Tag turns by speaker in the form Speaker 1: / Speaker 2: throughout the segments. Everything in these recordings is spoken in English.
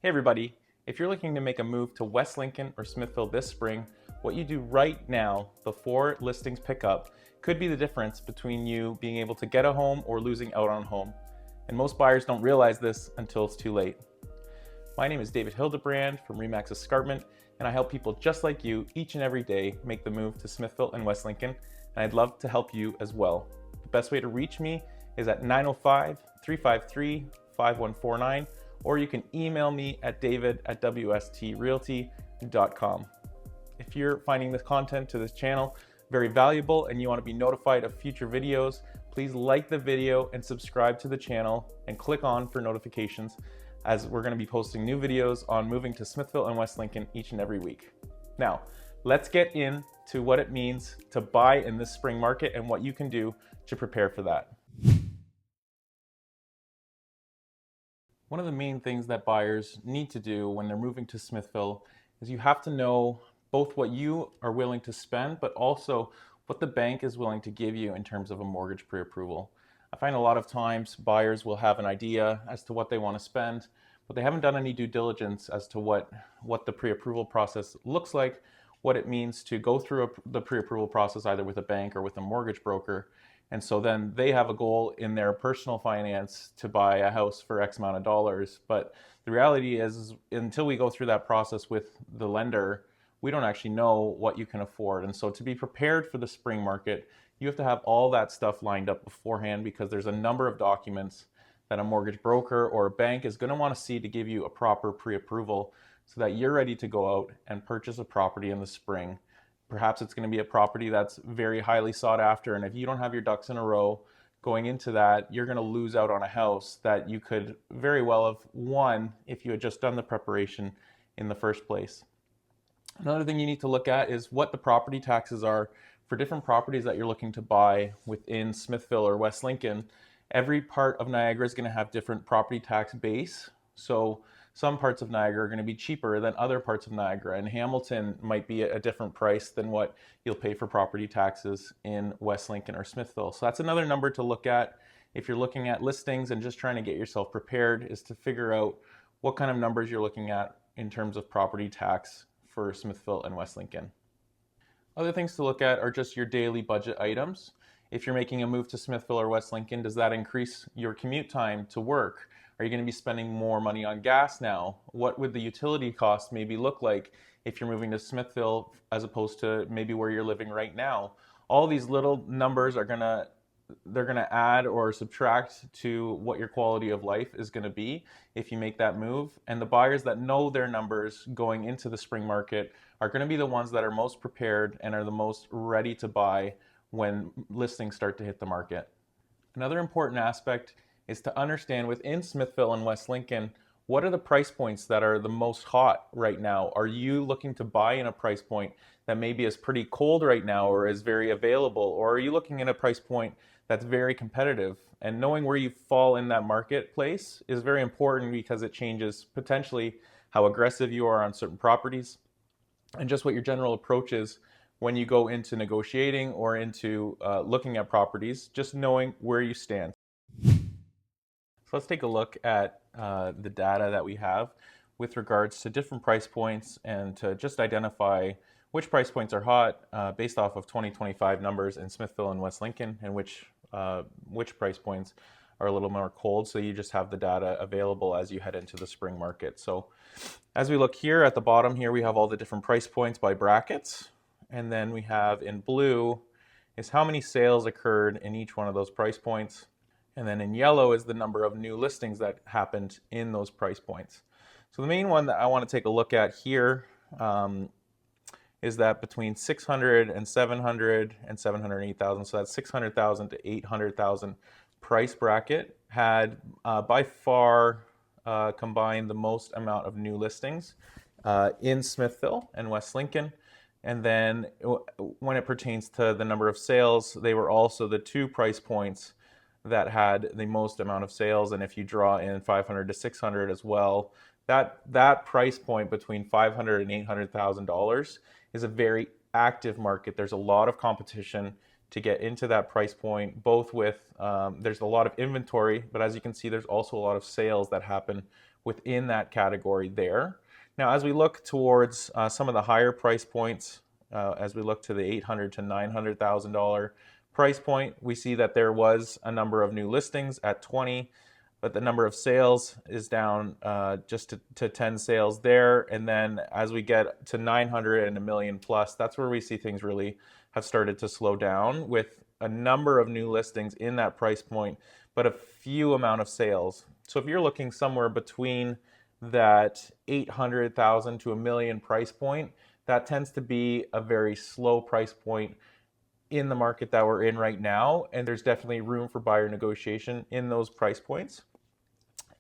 Speaker 1: Hey everybody, if you're looking to make a move to West Lincoln or Smithville this spring, what you do right now before listings pick up could be the difference between you being able to get a home or losing out on a home. And most buyers don't realize this until it's too late. My name is David Hildebrand from RE/MAX Escarpment, and I help people just like you each and every day make the move to Smithville and West Lincoln, and I'd love to help you as well. The best way to reach me is at 905-353-5149, or you can email me at david@wstrealty.com. If you're finding this content to this channel very valuable and you want to be notified of future videos, please like the video and subscribe to the channel and click on for notifications, as we're going to be posting new videos on moving to Smithville and West Lincoln each and every week. Now, let's get into what it means to buy in this spring market and what you can do to prepare for that. One of the main things that buyers need to do when they're moving to Smithville is you have to know both what you are willing to spend, but also what the bank is willing to give you in terms of a mortgage pre-approval. I find a lot of times buyers will have an idea as to what they want to spend, but they haven't done any due diligence as to what the pre-approval process looks like, what it means to go through the pre-approval process either with a bank or with a mortgage broker. And so then they have a goal in their personal finance to buy a house for X amount of dollars. But the reality is until we go through that process with the lender, we don't actually know what you can afford. And so to be prepared for the spring market, you have to have all that stuff lined up beforehand, because there's a number of documents that a mortgage broker or a bank is going to want to see to give you a proper pre-approval so that you're ready to go out and purchase a property in the spring. Perhaps it's going to be a property that's very highly sought after, and if you don't have your ducks in a row going into that, you're going to lose out on a house that you could very well have won if you had just done the preparation in the first place. Another thing you need to look at is what the property taxes are for different properties that you're looking to buy within Smithville or West Lincoln. Every part of Niagara is going to have different property tax base. So some parts of Niagara are going to be cheaper than other parts of Niagara, and Hamilton might be a different price than what you'll pay for property taxes in West Lincoln or Smithville. So that's another number to look at if you're looking at listings and just trying to get yourself prepared, is to figure out what kind of numbers you're looking at in terms of property tax for Smithville and West Lincoln. Other things to look at are just your daily budget items. If you're making a move to Smithville or West Lincoln, does that increase your commute time to work? Are you going to be spending more money on gas now? What would the utility costs maybe look like if you're moving to Smithville as opposed to maybe where you're living right now? All these little numbers are they're gonna add or subtract to what your quality of life is going to be if you make that move. And the buyers that know their numbers going into the spring market are going to be the ones that are most prepared and are the most ready to buy when listings start to hit the market. Another important aspect is to understand within Smithville and West Lincoln, what are the price points that are the most hot right now? Are you looking to buy in a price point that maybe is pretty cold right now or is very available? Or are you looking at a price point that's very competitive? And knowing where you fall in that marketplace is very important, because it changes potentially how aggressive you are on certain properties and just what your general approach is when you go into negotiating or into looking at properties, just knowing where you stand. So let's take a look at the data that we have with regards to different price points, and to just identify which price points are hot based off of 2025 numbers in Smithville and West Lincoln, and which price points are a little more cold, so you just have the data available as you head into the spring market. So as we look here at the bottom here, we have all the different price points by brackets, and then we have in blue is how many sales occurred in each one of those price points. And then in yellow is the number of new listings that happened in those price points. So the main one that I want to take a look at here is that between 600 and 700 and 708,000, so that's 600,000 to 800,000 price bracket had by far combined the most amount of new listings in Smithville and West Lincoln. And then when it pertains to the number of sales, they were also the two price points that had the most amount of sales. And if you draw in 500 to 600 as well, that price point between $500,000 and $800,000 is a very active market. There's a lot of competition to get into that price point, both with, there's a lot of inventory, but as you can see, there's also a lot of sales that happen within that category there. Now, as we look towards some of the higher price points, as we look to the $800,000 to $900,000 price point, we see that there was a number of new listings at 20, but the number of sales is down just to 10 sales there. And then as we get to 900 and a million plus, that's where we see things really have started to slow down, with a number of new listings in that price point, but a few amount of sales. So if you're looking somewhere between that 800,000 to a million price point, that tends to be a very slow price point in the market that we're in right now. And there's definitely room for buyer negotiation in those price points.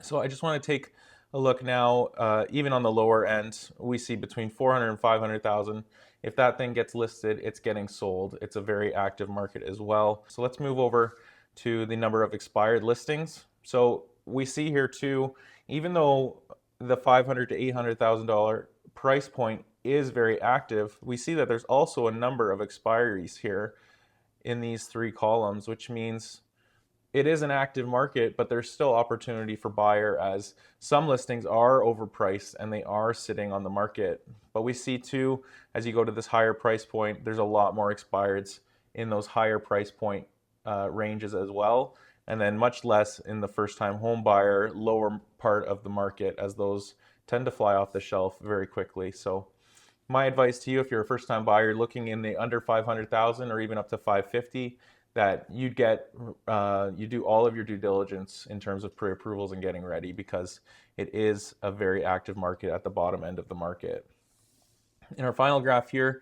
Speaker 1: So I just want to take a look now, even on the lower end, we see between 400 and 500,000. If that thing gets listed, it's getting sold. It's a very active market as well. So let's move over to the number of expired listings. So we see here too, even though the $500,000 to $800,000 price point is very active, we see that there's also a number of expiries here in these three columns, which means it is an active market, but there's still opportunity for buyer, as some listings are overpriced and they are sitting on the market. But we see too, as you go to this higher price point, there's a lot more expireds in those higher price point ranges as well. And then much less in the first-time home buyer, lower part of the market, as those tend to fly off the shelf very quickly. So my advice to you, if you're a first-time buyer looking in the under 500,000 or even up to 550, that you do all of your due diligence in terms of pre-approvals and getting ready, because it is a very active market at the bottom end of the market. In our final graph here,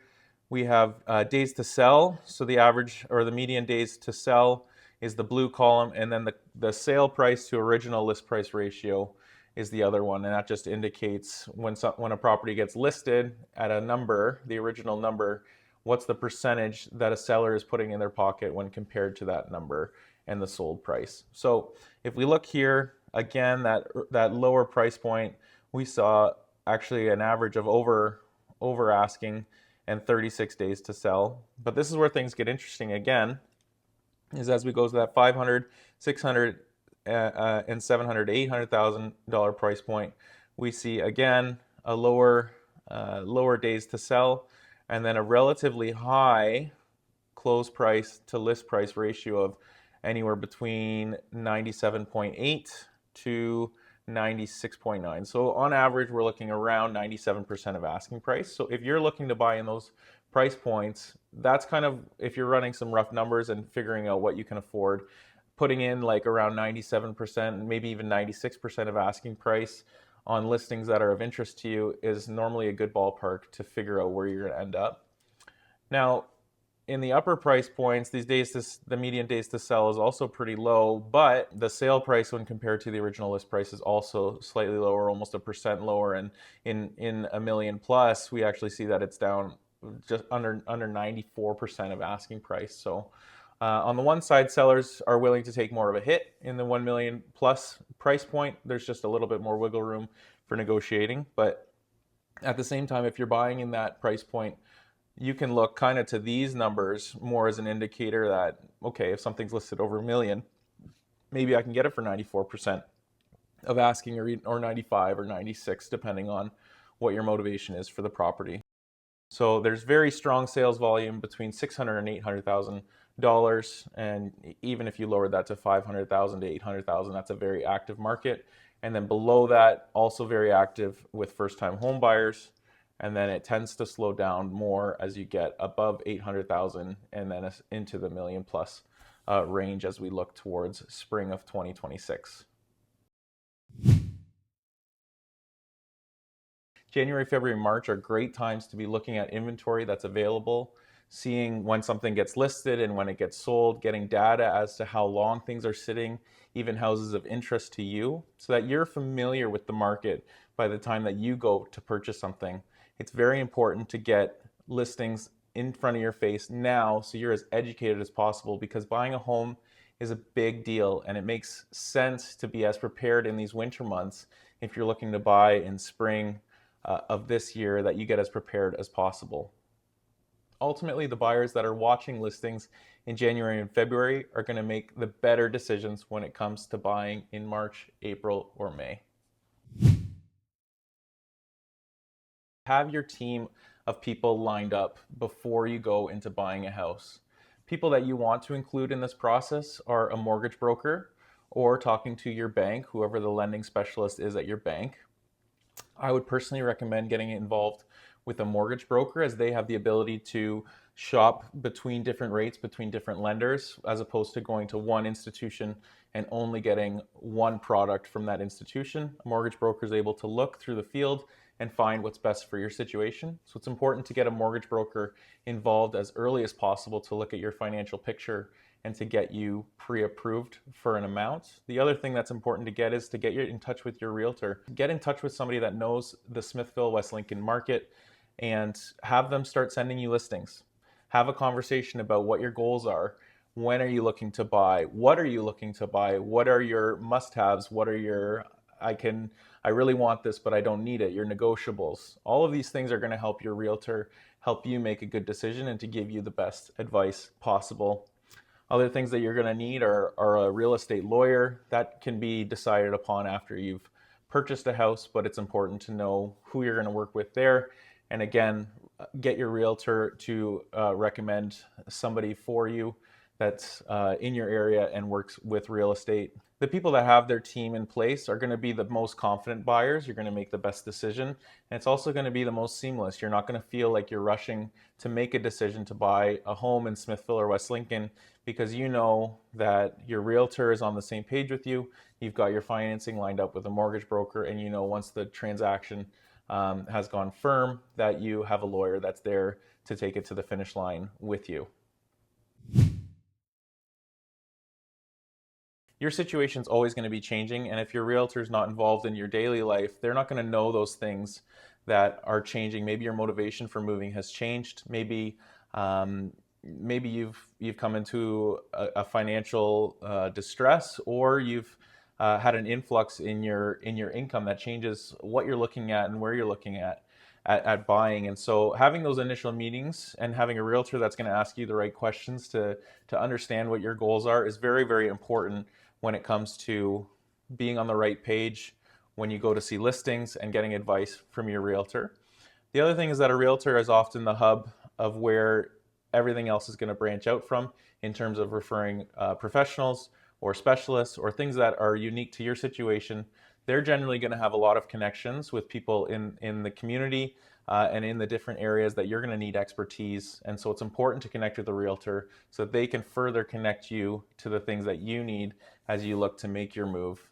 Speaker 1: we have days to sell. So the average or the median days to sell is the blue column, and then the sale price to original list price ratio is the other one, and that just indicates when a property gets listed at a number, the original number, what's the percentage that a seller is putting in their pocket when compared to that number and the sold price. So if we look here, again, that lower price point, we saw actually an average of over asking and 36 days to sell. But this is where things get interesting again, is as we go to that 500, 600, and 700 to $800,000 price point, we see again a lower days to sell, and then a relatively high close price to list price ratio of anywhere between 97.8 to 96.9. So on average, we're looking around 97% of asking price. So if you're looking to buy in those price points, that's kind of, if you're running some rough numbers and figuring out what you can afford, putting in like around 97%, maybe even 96% of asking price on listings that are of interest to you is normally a good ballpark to figure out where you're going to end up. Now, in the upper price points, the median days to sell is also pretty low, but the sale price when compared to the original list price is also slightly lower, almost 1% lower. And in a million plus, we actually see that it's down just under 94% of asking price. So on the one side, sellers are willing to take more of a hit in the 1 million plus price point. There's just a little bit more wiggle room for negotiating. But at the same time, if you're buying in that price point, you can look kind of to these numbers more as an indicator that, okay, if something's listed over a million, maybe I can get it for 94% of asking, or 95 or 96, depending on what your motivation is for the property. So there's very strong sales volume between $600,000 and $800,000, and even if you lower that to $500,000 to $800,000, that's a very active market. And then below that, also very active with first-time home buyers. And then it tends to slow down more as you get above 800,000 and then into the million plus range as we look towards spring of 2026. January, February, March are great times to be looking at inventory that's available, seeing when something gets listed and when it gets sold, getting data as to how long things are sitting, even houses of interest to you, so that you're familiar with the market by the time that you go to purchase something. It's very important to get listings in front of your face now so you're as educated as possible, because buying a home is a big deal and it makes sense to be as prepared in these winter months if you're looking to buy in spring of this year, that you get as prepared as possible. Ultimately, the buyers that are watching listings in January and February are going to make the better decisions when it comes to buying in March, April, or May. Have your team of people lined up before you go into buying a house. People that you want to include in this process are a mortgage broker or talking to your bank, whoever the lending specialist is at your bank. I would personally recommend getting involved with a mortgage broker, as they have the ability to shop between different rates, between different lenders, as opposed to going to one institution and only getting one product from that institution. A mortgage broker is able to look through the field and find what's best for your situation. So it's important to get a mortgage broker involved as early as possible to look at your financial picture and to get you pre-approved for an amount. The other thing that's important to get is to get in touch with your realtor. Get in touch with somebody that knows the Smithville West Lincoln market and have them start sending you listings. Have a conversation about what your goals are. When are you looking to buy? What are you looking to buy? What are your must-haves? What are your, I really want this, but I don't need it, your negotiables? All of these things are going to help your realtor help you make a good decision and to give you the best advice possible. Other things that you're going to need are a real estate lawyer. That can be decided upon after you've purchased a house, but it's important to know who you're going to work with there. And again, get your realtor to recommend somebody for you that's in your area and works with real estate. The people that have their team in place are going to be the most confident buyers. You're going to make the best decision, and it's also going to be the most seamless. You're not going to feel like you're rushing to make a decision to buy a home in Smithville or West Lincoln, because you know that your realtor is on the same page with you. You've got your financing lined up with a mortgage broker, and you know once the transaction has gone firm that you have a lawyer that's there to take it to the finish line with you. Your situation's always going to be changing, and if your realtor's not involved in your daily life, they're not going to know those things that are changing. Maybe your motivation for moving has changed. Maybe you've come into a financial distress, or you've had an influx in your income that changes what you're looking at and where you're looking at buying. And so having those initial meetings and having a realtor that's going to ask you the right questions to understand what your goals are is very, very important when it comes to being on the right page when you go to see listings and getting advice from your realtor. The other thing is that a realtor is often the hub of where everything else is going to branch out from in terms of referring professionals or specialists or things that are unique to your situation. They're generally going to have a lot of connections with people in the community and in the different areas that you're going to need expertise. And so it's important to connect with a realtor so that they can further connect you to the things that you need as you look to make your move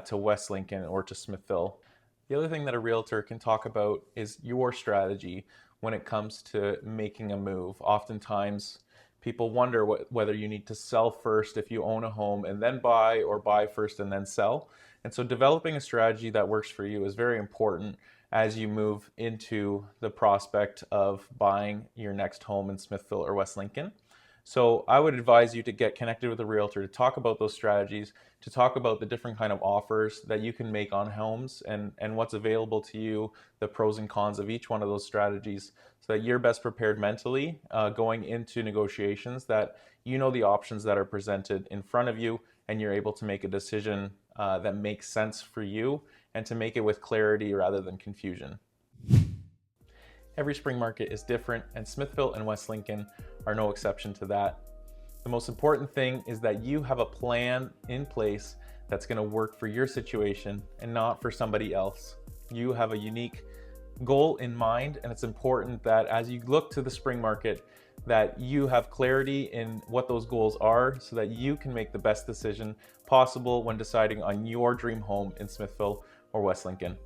Speaker 1: to West Lincoln or to Smithville. The other thing that a realtor can talk about is your strategy when it comes to making a move. Oftentimes, people wonder whether you need to sell first if you own a home and then buy, or buy first and then sell. And so developing a strategy that works for you is very important as you move into the prospect of buying your next home in Smithville or West Lincoln. So I would advise you to get connected with a realtor to talk about those strategies, to talk about the different kind of offers that you can make on homes and what's available to you, the pros and cons of each one of those strategies, so that you're best prepared mentally going into negotiations, that you know the options that are presented in front of you and you're able to make a decision that makes sense for you and to make it with clarity rather than confusion. Every spring market is different, and Smithville and West Lincoln are no exception to that. The most important thing is that you have a plan in place that's going to work for your situation and not for somebody else. You have a unique goal in mind, and it's important that as you look to the spring market, that you have clarity in what those goals are so that you can make the best decision possible when deciding on your dream home in Smithville or West Lincoln.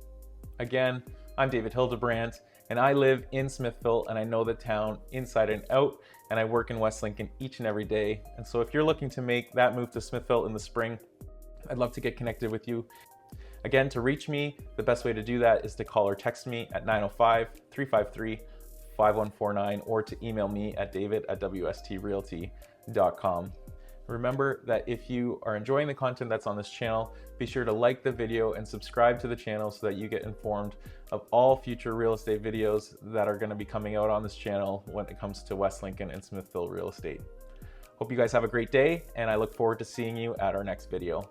Speaker 1: Again, I'm David Hildebrand, and I live in Smithville, and I know the town inside and out, and I work in West Lincoln each and every day. And so if you're looking to make that move to Smithville in the spring, I'd love to get connected with you. Again, to reach me, the best way to do that is to call or text me at 905-353-5149 or to email me at david@wstrealty.com. Remember that if you are enjoying the content that's on this channel, be sure to like the video and subscribe to the channel so that you get informed of all future real estate videos that are going to be coming out on this channel when it comes to West Lincoln and Smithville real estate. Hope you guys have a great day, and I look forward to seeing you at our next video.